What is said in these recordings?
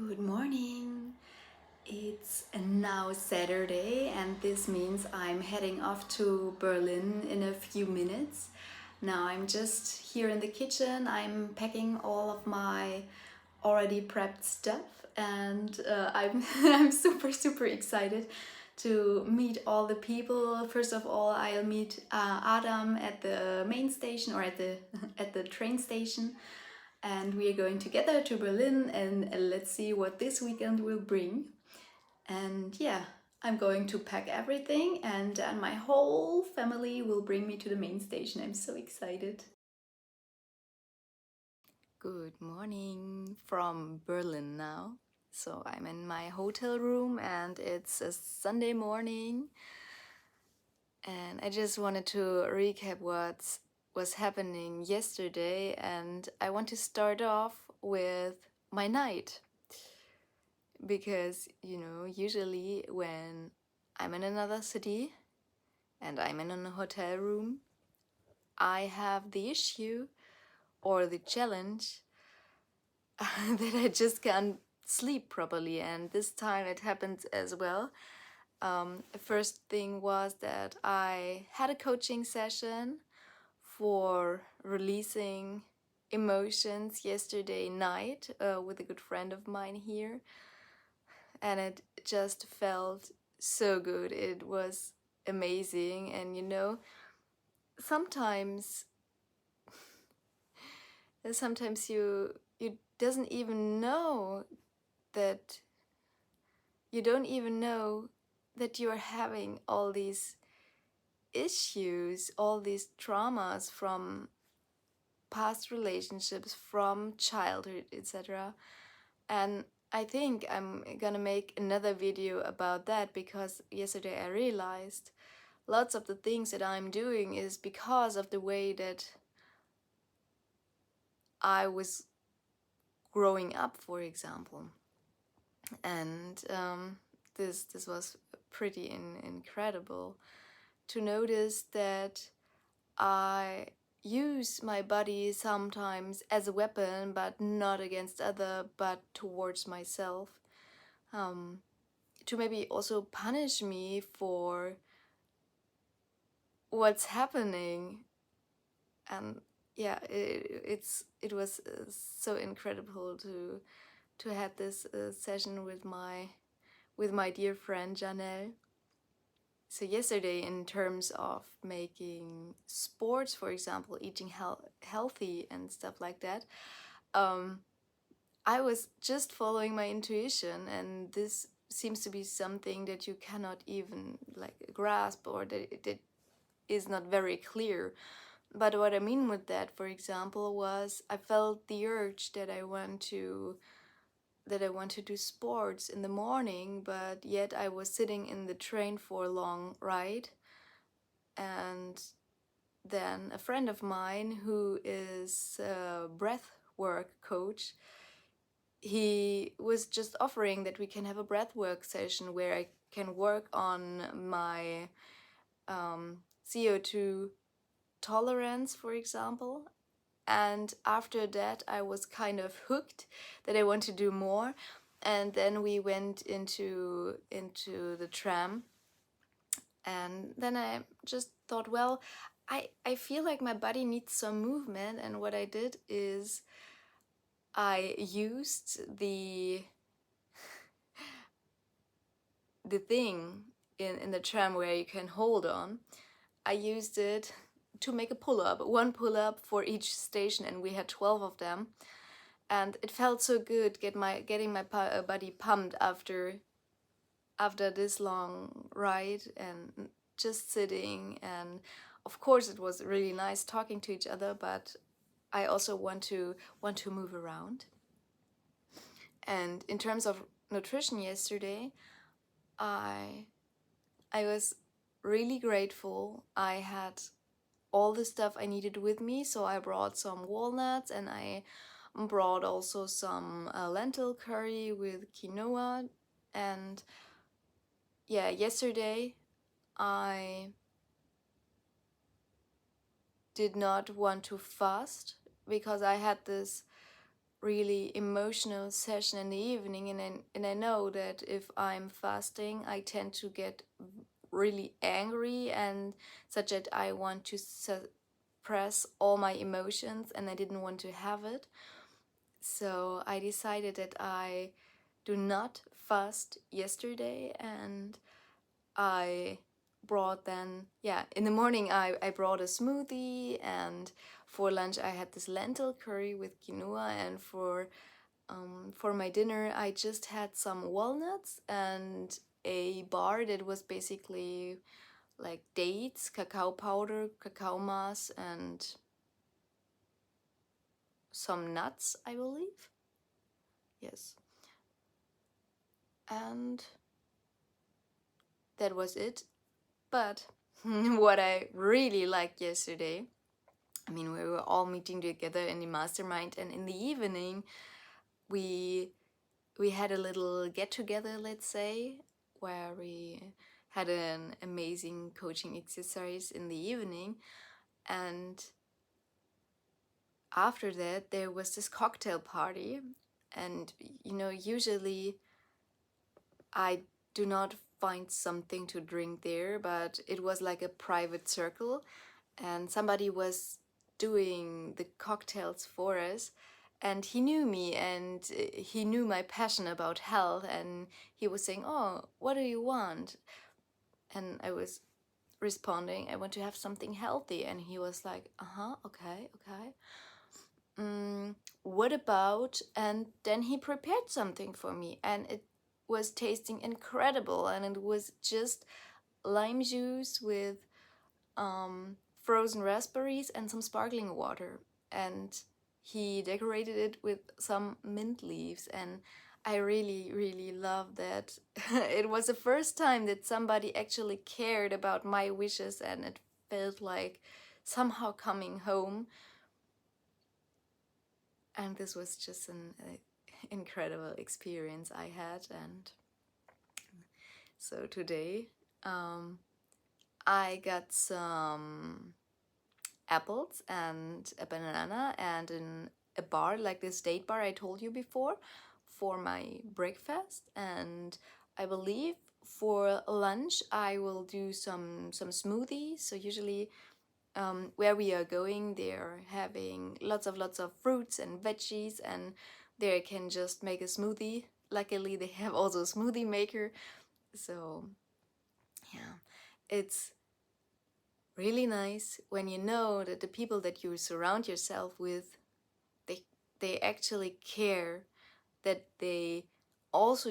Good morning. It's now Saturday, and this means I'm heading off to Berlin in a few minutes. Now I'm just here in the kitchen. I'm packing all of my already prepped stuff, and I'm I'm super excited to meet all the people. First of all, I'll meet Adam at the main station or at the at the train station, and we are going together to Berlin, and let's see what this weekend will bring. And yeah, I'm going to pack everything, and my whole family will bring me to the main station. I'm so excited. Good morning from Berlin now. So I'm in my hotel room and it's a Sunday morning, and I just wanted to recap what was happening yesterday, and I want to start off with my night. Because usually when I'm in another city and I'm in a hotel room, I have the issue or the challenge that I just can't sleep properly, and this time it happened as well. The first thing was that I had a coaching session for releasing emotions yesterday night with a good friend of mine here, and it just felt so good. It was amazing. And sometimes you doesn't even know that you don't even know that you're having all these issues, all these traumas from past relationships, from childhood, etc. And I think I'm gonna make another video about that, because yesterday I realized lots of the things that I'm doing is because of the way that I was growing up, for example. And this was pretty incredible to notice that I use my body sometimes as a weapon, but not against other, but towards myself, to maybe also punish me for what's happening. And yeah, it was so incredible to have this session with my dear friend Janelle. So yesterday, in terms of making sports, for example, eating healthy and stuff like that, I was just following my intuition, and this seems to be something that you cannot even grasp, or that is not very clear. But what I mean with that, for example, was I felt the urge that I want to do sports in the morning, but yet I was sitting in the train for a long ride. And then a friend of mine who is a breath work coach, he was just offering that we can have a breath work session where I can work on my CO2 tolerance, for example. And after that, I was kind of hooked that I want to do more. And then we went into the tram, and then I just thought, well, I feel like my body needs some movement. And what I did is I used the thing in the tram where you can hold on. I used it to make a pull-up, one pull-up for each station, and we had 12 of them. And it felt so good getting my body pumped after this long ride, and just sitting. And of course it was really nice talking to each other, but I also want to move around. And in terms of nutrition yesterday, I was really grateful. I had all the stuff I needed with me, so I brought some walnuts, and I brought also some lentil curry with quinoa. And yeah, yesterday I did not want to fast because I had this really emotional session in the evening, and I know that if I'm fasting, I tend to get really angry and such that I want to suppress all my emotions and I didn't want to have it. So I decided that I do not fast yesterday, and I brought then, yeah, in the morning I brought a smoothie, and for lunch I had this lentil curry with quinoa, and for my dinner I just had some walnuts and a bar that was basically like dates, cacao powder, cacao mass, and some nuts, I believe. Yes. And that was it. But what I really liked yesterday, I mean, we were all meeting together in the mastermind, and in the evening, we we had a little get together, let's say, where we had an amazing coaching exercise in the evening, and after that there was this cocktail party, and usually I do not find something to drink there, but it was like a private circle, and somebody was doing the cocktails for us, and he knew me, and he knew my passion about health, and he was saying, "Oh, what do you want?" And I was responding, "I want to have something healthy." And he was like, "Uh-huh, okay, okay. mm, what about," and then he prepared something for me, and it was tasting incredible, and it was just lime juice with frozen raspberries and some sparkling water, and he decorated it with some mint leaves, and I really really love that. It was the first time that somebody actually cared about my wishes, and it felt like somehow coming home, and this was just an incredible experience I had. And so today I got some apples and a banana and a bar, like this date bar I told you before, for my breakfast. And I believe for lunch I will do some smoothies. So usually where we are going, they're having lots of fruits and veggies, and there I can just make a smoothie. Luckily they have also a smoothie maker. So yeah, it's really nice when you know that the people that you surround yourself with, they they actually care, that they also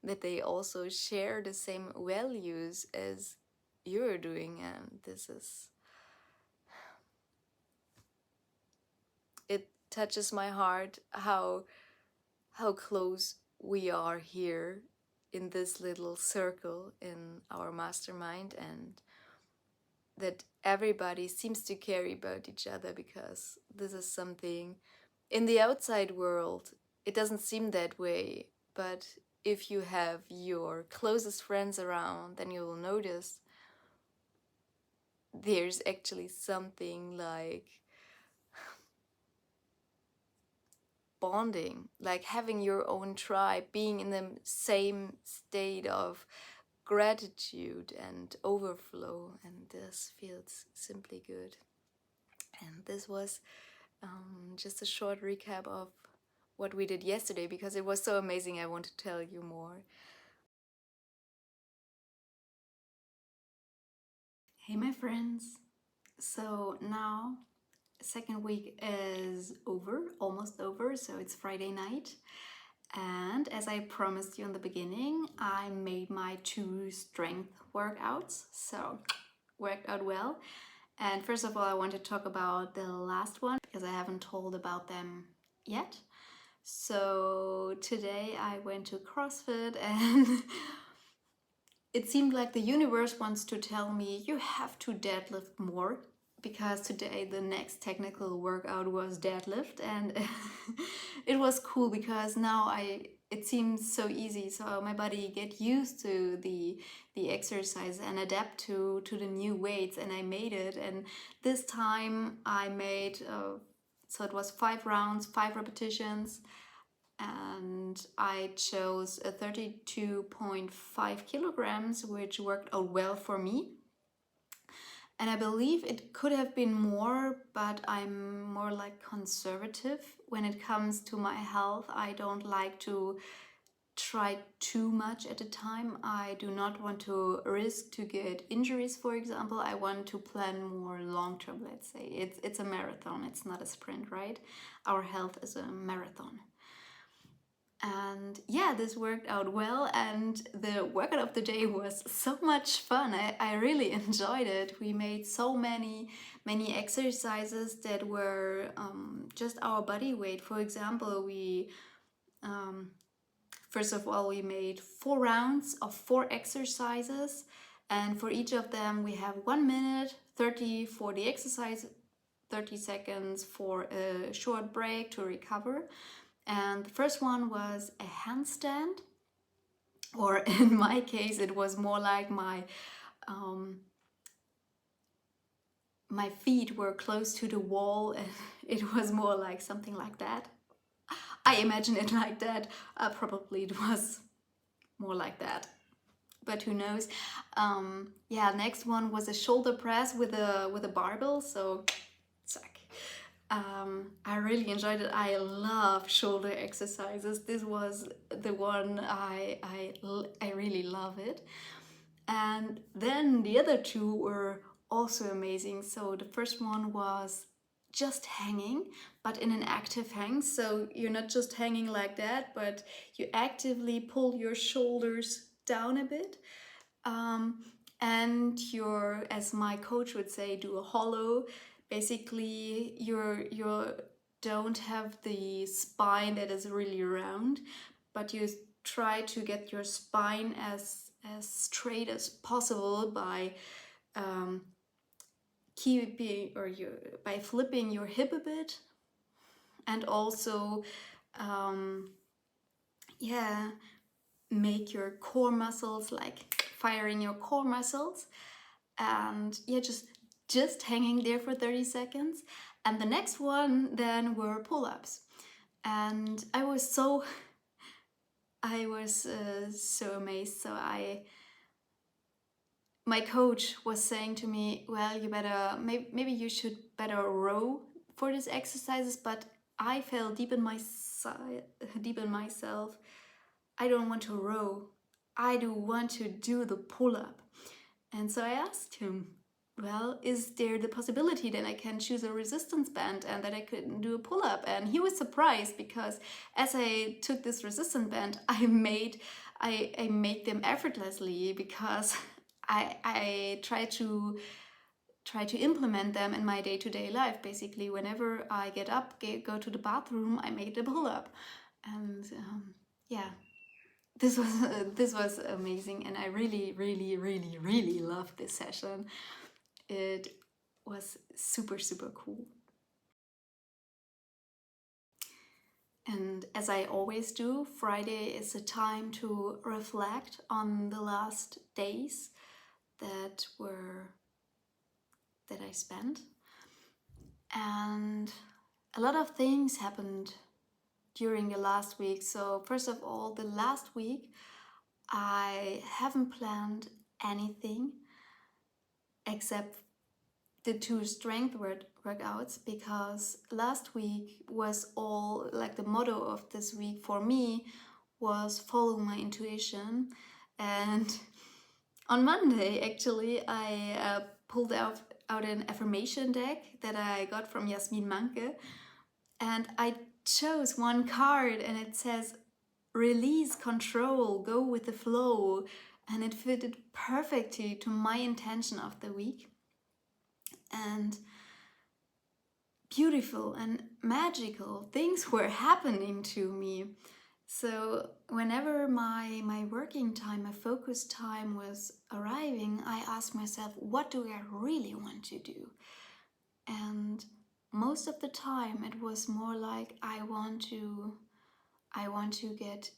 that they also share the same values as you're doing. And this is, it touches my heart how close we are here in this little circle in our mastermind, and that everybody seems to care about each other, because this is something in the outside world it doesn't seem that way, but if you have your closest friends around, then you will notice there's actually something like bonding, like having your own tribe, being in the same state of gratitude and overflow, and this feels simply good. And this was just a short recap of what we did yesterday, because it was so amazing. I want to tell you more. Hey, my friends. So now, second week is over, almost over. So it's Friday night. And as I promised you in the beginning, I made my 2 strength workouts. So worked out well. And first of all, I want to talk about the last one, because I haven't told about them yet. So today I went to CrossFit, and it seemed like the universe wants to tell me you have to deadlift more, because today the next technical workout was deadlift, and it was cool because now it seems so easy, so my body get used to the exercise and adapt to the new weights, and I made it. And this time I made So it was 5 rounds, 5 repetitions, and I chose a 32.5 kilograms, which worked out well for me. And I believe it could have been more, but I'm more like conservative when it comes to my health. I don't like to try too much at a time. I do not want to risk to get injuries, for example. I want to plan more long term, let's say. It's a marathon, it's not a sprint, right? Our health is a marathon. And yeah, this worked out well, and the workout of the day was so much fun. I really enjoyed it. We made so many exercises that were just our body weight. For example, we first of all, we made 4 rounds of 4 exercises, and for each of them we have 1 minute 30 for the exercise, 30 seconds for a short break to recover. And the first one was a handstand, or in my case, it was more like my feet were close to the wall, and it was more like something like that. I imagine it like that. Probably it was more like that, but who knows. Yeah, next one was a shoulder press with a barbell. So, zack. I really enjoyed it. I love shoulder exercises. This was the one I really love it. And then the other two were also amazing. So the first one was just hanging, but in an active hang. So you're not just hanging like that, but you actively pull your shoulders down a bit. And you're, as my coach would say, do a hollow. Basically, you don't have the spine that is really round, but you try to get your spine as straight as possible by keeping, or you by flipping your hip a bit, and also yeah, make your core muscles, like firing your core muscles. And yeah, just hanging there for 30 seconds. And the next one then were pull-ups, and I was so amazed. So my coach was saying to me, well, you better, maybe you should better row for these exercises. But I felt deep in myself, I don't want to row, I do want to do the pull-up. And so I asked him, well, is there the possibility that I can choose a resistance band and that I could do a pull-up? And he was surprised, because as I took this resistance band, I made them effortlessly, because I try to implement them in my day-to-day life. Basically, whenever I get up, go to the bathroom, I make the pull-up. And yeah, this was amazing, and I really loved this session. It was super cool. And as I always do, Friday is a time to reflect on the last days that I spent. And a lot of things happened during the last week. So first of all, the last week I haven't planned anything except the 2 strength workouts, because last week was all like, the motto of this week for me was follow my intuition. And on Monday, actually, I pulled out an affirmation deck that I got from Jasmin Manke, and I chose one card, and it says release control, go with the flow, and it fitted perfectly to my intention of the week. And beautiful and magical things were happening to me. So whenever my working time, my focus time was arriving, I asked myself, what do I really want to do? And most of the time it was more like, I want to get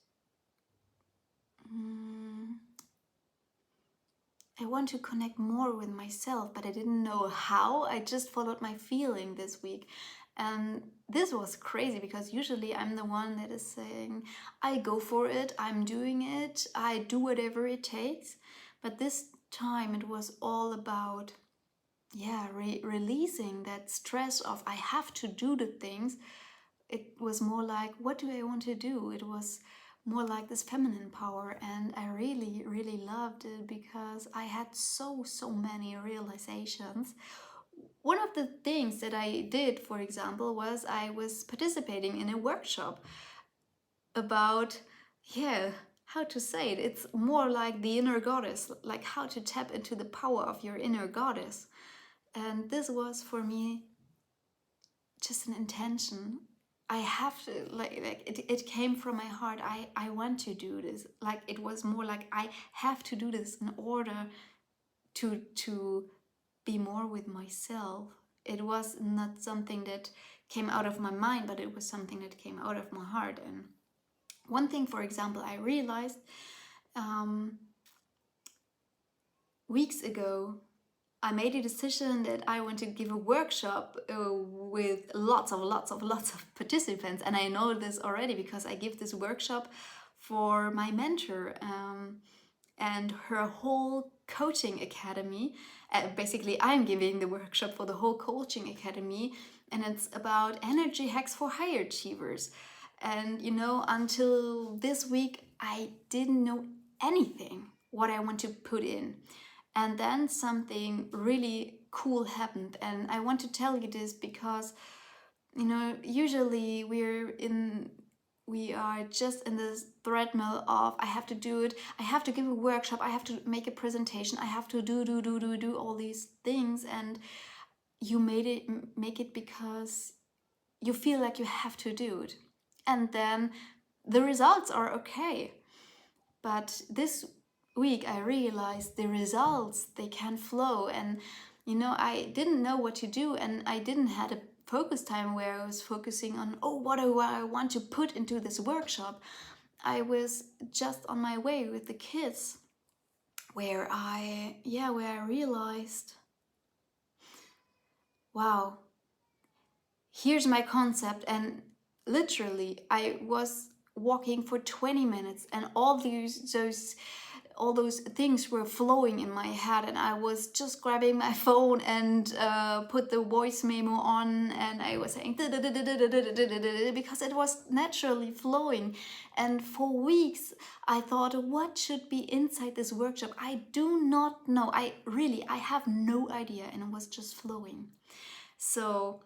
I want to connect more with myself, but I didn't know how. I just followed my feeling this week. And this was crazy because usually I'm the one that is saying, I go for it, I'm doing it, I do whatever it takes. But this time it was all about, releasing that stress of I have to do the things. It was more like, what do I want to do? It was more like this feminine power, and I really, really loved it because I had so many realizations. One of the things that I did, for example, was I was participating in a workshop about, how to say it. It's more like the inner goddess, like how to tap into the power of your inner goddess. And this was for me just an intention. I have to, it came from my heart. I want to do this. Like, it was more like I have to do this in order to be more with myself. It was not something that came out of my mind, but it was something that came out of my heart. And one thing, for example, I realized weeks ago, I made a decision that I want to give a workshop with lots of participants. And I know this already because I give this workshop for my mentor and her whole coaching academy. Basically, I'm giving the workshop for the whole coaching academy, and it's about energy hacks for high achievers. And until this week, I didn't know anything what I want to put in. And then something really cool happened. And I want to tell you this because, usually we are just in this treadmill of I have to do it, I have to give a workshop, I have to make a presentation, I have to do all these things. And you make it because you feel like you have to do it. And then the results are okay. But this week I realized the results, they can flow. And I didn't know what to do, and I didn't had a focus time where I was focusing on, what do I want to put into this workshop. I was just on my way with the kids where I realized, wow, here's my concept. And literally I was walking for 20 minutes, and all those things were flowing in my head, and I was just grabbing my phone and put the voice memo on, and I was saying because it was naturally flowing. And for weeks I thought, what should be inside this workshop? I do not know. I have no idea, and it was just flowing. So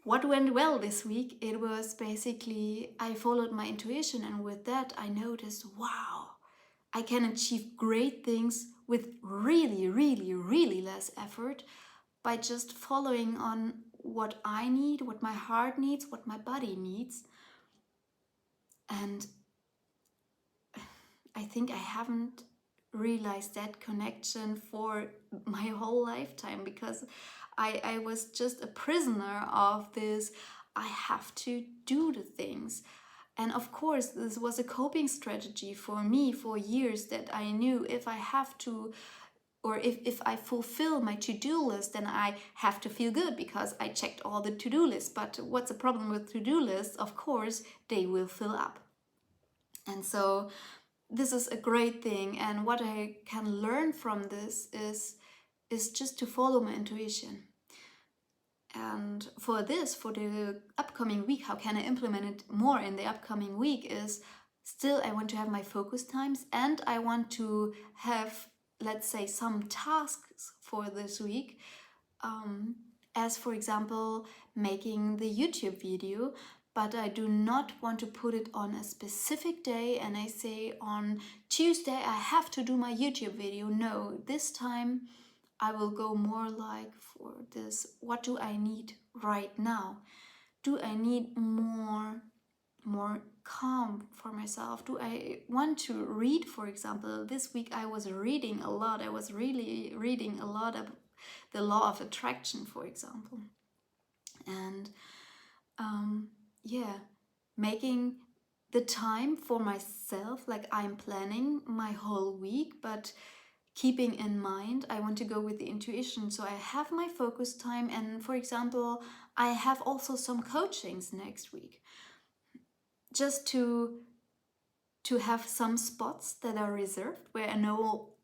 what went well this week? It was basically I followed my intuition, and with that I noticed, wow, I can achieve great things with really less effort by just following on what I need, what my heart needs, what my body needs. And I think I haven't realized that connection for my whole lifetime, because I was just a prisoner of this. I have to do the things. And of course, this was a coping strategy for me for years, that I knew if I have to, or if I fulfill my to-do list, then I have to feel good because I checked all the to-do lists. But what's the problem with to-do lists? Of course, they will fill up. And so this is a great thing. And what I can learn from this is just to follow my intuition. And for the upcoming week, how can I implement it more in the upcoming week is, still I want to have my focus times, and I want to have, let's say, some tasks for this week. As for example, making the YouTube video, but I do not want to put it on a specific day and I say on Tuesday I have to do my YouTube video. No, this time I will go more like for this, what do I need right now? Do I need more calm for myself? Do I want to read, for example? This week I was reading a lot. I was really reading a lot of the law of attraction, for example. And making the time for myself, like I'm planning my whole week, but keeping in mind I want to go with the intuition. So I have my focus time, and for example, I have also some coachings next week, just to have some spots that are reserved where I know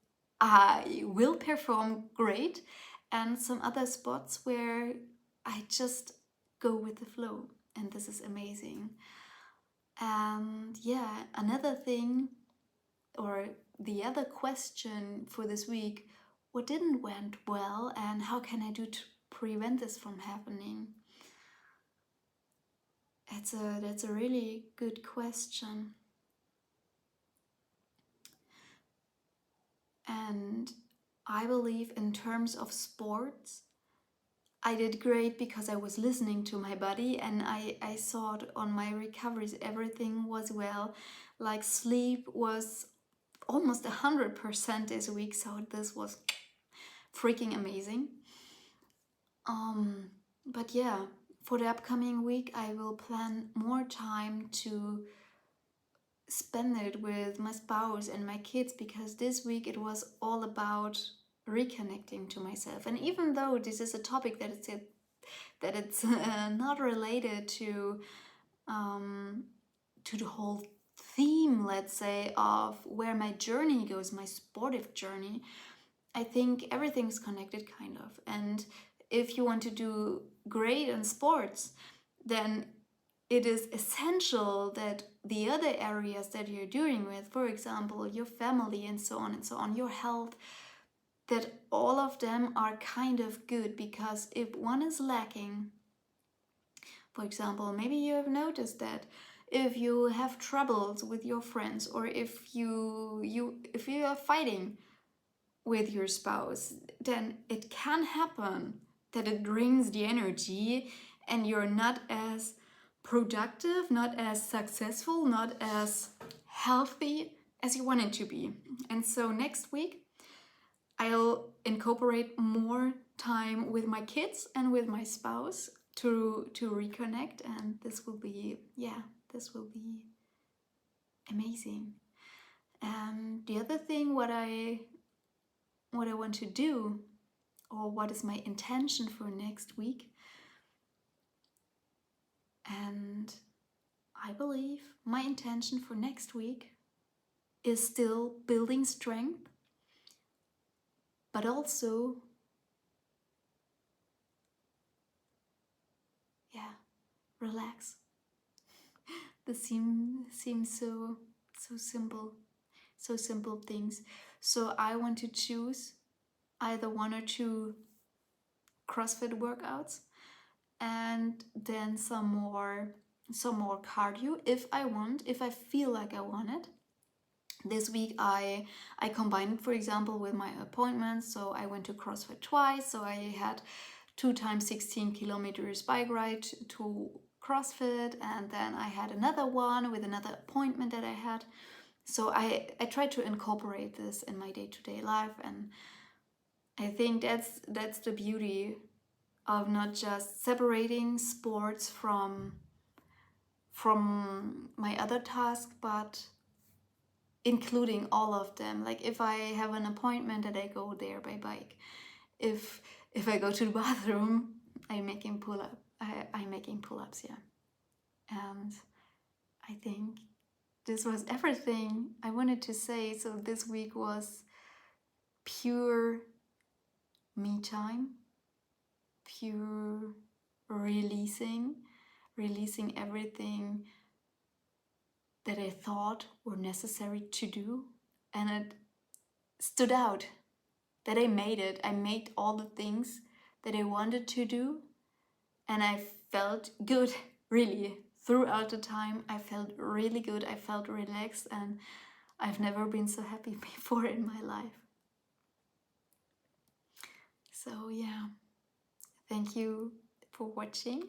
I will perform great, and some other spots where I just go with the flow, and this is amazing. And yeah, another thing, or the other question for this week: what didn't went well, and how can I do to prevent this from happening? That's a really good question. And I believe in terms of sports, I did great because I was listening to my body, and I saw it on my recoveries. Everything was well. Like sleep was almost 100% this week, so this was freaking amazing. But yeah, for the upcoming week, I will plan more time to spend it with my spouse and my kids, because this week it was all about reconnecting to myself. And even though this is a topic that it's not related to the whole theme, let's say, of where my journey goes, my sportive journey, I think everything's connected, kind of. And if you want to do great in sports, then it is essential that the other areas that you're doing with, for example, your family and so on, your health, that all of them are kind of good. Because if one is lacking, for example, maybe you have noticed that if you have troubles with your friends, or if you are fighting with your spouse, then it can happen that it drains the energy, and you're not as productive, not as successful, not as healthy as you wanted to be. And so next week, I'll incorporate more time with my kids and with my spouse to reconnect, and this will be amazing. And the other thing, what I want to do, or what is my intention for next week, and I believe my intention for next week is still building strength, but also relax. This seems so simple, so simple things. So I want to choose either one or two CrossFit workouts, and then some more cardio if I feel like I want it. This week I combined, for example, with my appointments. So I went to CrossFit twice. So I had 2 times 16 kilometers bike ride to CrossFit, and then I had another one with another appointment that I had. So I tried to incorporate this in my day-to-day life, and I think that's the beauty of not just separating sports from my other task, but including all of them. Like if I have an appointment, that I go there by bike. If I go to the bathroom, I'm making pull-ups, yeah. And I think this was everything I wanted to say. So this week was pure me time, pure releasing everything that I thought were necessary to do, and it stood out that I made it. I made all the things that I wanted to do, and I felt good, really. Throughout the time, I felt really good. I felt relaxed, and I've never been so happy before in my life. So yeah, thank you for watching.